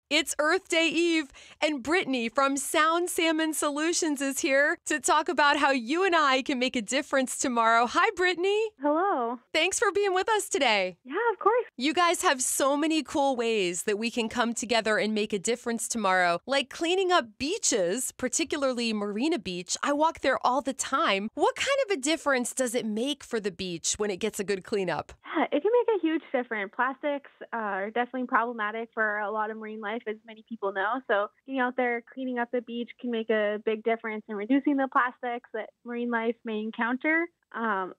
It's Earth Day Eve, and Brittany from Salmon Solutions is here to talk about how you and I can make a difference tomorrow. Hi, Brittany. Hello. Thanks for being with us today. Yeah, of course. You guys have so many cool ways that we can come together and make a difference tomorrow, like cleaning up beaches, particularly Marina Beach. I walk there all the time. What kind of a difference does it make for the beach when it gets a good cleanup? Yeah, it can make a huge difference. Plastics are definitely problematic for a lot of marine life, as many people know. So getting out there, cleaning up the beach can make a big difference in reducing the plastics that marine life may encounter.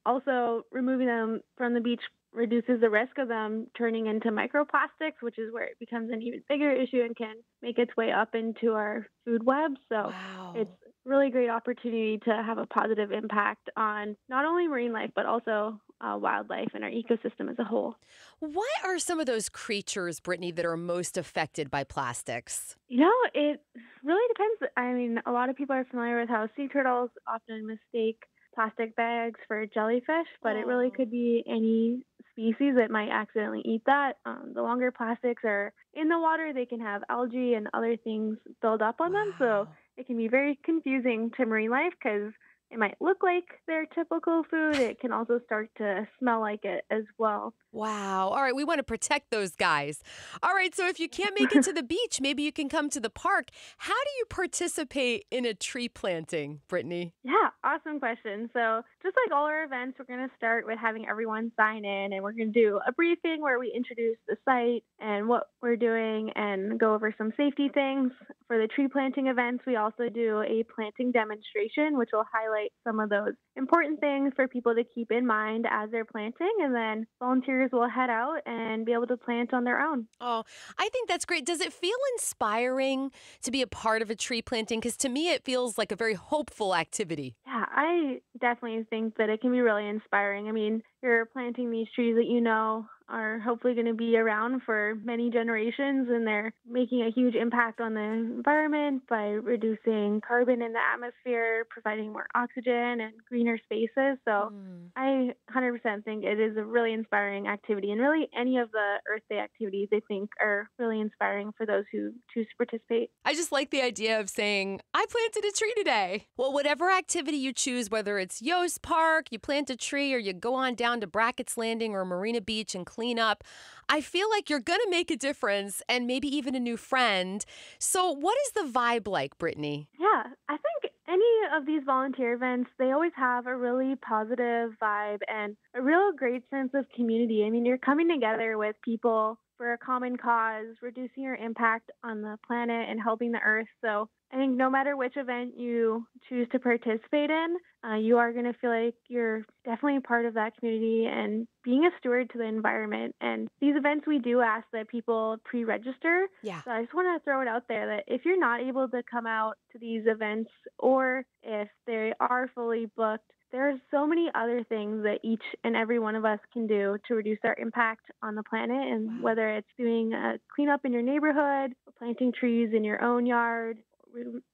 Also, removing them from the beach reduces the risk of them turning into microplastics, which is where it becomes an even bigger issue and can make its way up into our food web. So Wow. it's a really great opportunity to have a positive impact on not only marine life, but also wildlife and our ecosystem as a whole. What are some of those creatures, Brittany, that are most affected by plastics? It really depends. I mean, a lot of people are familiar with how sea turtles often mistake plastic bags for jellyfish, but it really Oh. could be any species that might accidentally eat that. The longer plastics are in the water, they can have algae and other things build up on them. So Wow. it can be very confusing to marine life because it might look like their typical food. It can also start to smell like it as well. Wow. All right, we want to protect those guys. All right, so if you can't make it to the beach, maybe you can come to the park. How do you participate in a tree planting, Brittany? Yeah, awesome question. So, just like all our events, we're going to start with having everyone sign in, and we're going to do a briefing where we introduce the site and what we're doing and go over some safety things. For the tree planting events, we also do a planting demonstration, which will highlight some of those important things for people to keep in mind as they're planting, and then volunteers will head out and be able to plant on their own. Oh, I think that's great. Does it feel inspiring to be a part of a tree planting? Because to me, it feels like a very hopeful activity. Yeah, I definitely think that it can be really inspiring. I mean, you're planting these trees that you know are hopefully going to be around for many generations, and they're making a huge impact on the environment by reducing carbon in the atmosphere, providing more oxygen and greener spaces. So Mm. I 100% think it is a really inspiring activity. And really, any of the Earth Day activities, I think, are really inspiring for those who choose to participate. I just like the idea of saying, I planted a tree today. Well, whatever activity you choose, whether it's Yost Park, you plant a tree, or you go on down to Brackett's Landing or Marina Beach and clean up, I feel like you're going to make a difference and maybe even a new friend. So, what is the vibe like, Brittany? Yeah, I think any of these volunteer events, they always have a really positive vibe and a real great sense of community. I mean, you're coming together with people for a common cause, reducing your impact on the planet and helping the earth. So I think no matter which event you choose to participate in, you are going to feel like you're definitely part of that community and being a steward to the environment. And these events, we do ask that people pre-register. Yeah. So I just want to throw it out there that if you're not able to come out to these events or if they are fully booked, there are so many other things that each and every one of us can do to reduce our impact on the planet. And Wow. whether it's doing a cleanup in your neighborhood, planting trees in your own yard,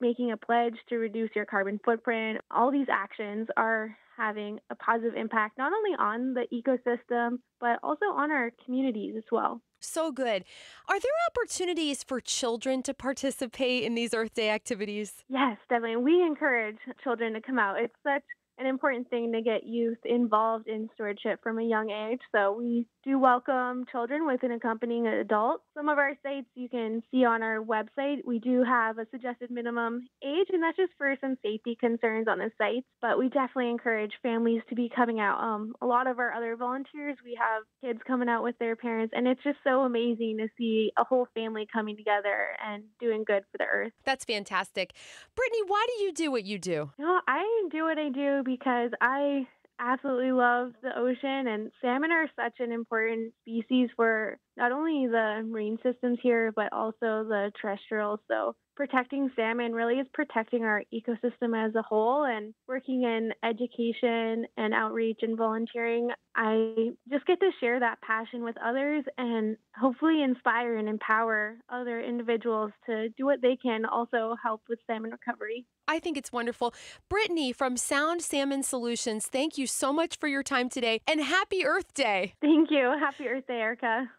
making a pledge to reduce your carbon footprint, all these actions are having a positive impact not only on the ecosystem, but also on our communities as well. So good. Are there opportunities for children to participate in these Earth Day activities? Yes, definitely. We encourage children to come out. It's such an important thing to get youth involved in stewardship from a young age. So we do welcome children with an accompanying adult. Some of our sites you can see on our website. We do have a suggested minimum age, and that's just for some safety concerns on the sites. But we definitely encourage families to be coming out. A lot of our other volunteers, we have kids coming out with their parents, and it's just so amazing to see a whole family coming together and doing good for the earth. That's fantastic. Brittany, why do you do what you do? I do what I do because I absolutely love the ocean, and salmon are such an important species for not only the marine systems here, but also the terrestrial. So protecting salmon really is protecting our ecosystem as a whole, and working in education and outreach and volunteering, I just get to share that passion with others and hopefully inspire and empower other individuals to do what they can, also help with salmon recovery. I think it's wonderful. Brittany from Salmon Solutions, thank you so much for your time today and happy Earth Day. Thank you. Happy Earth Day, Erica.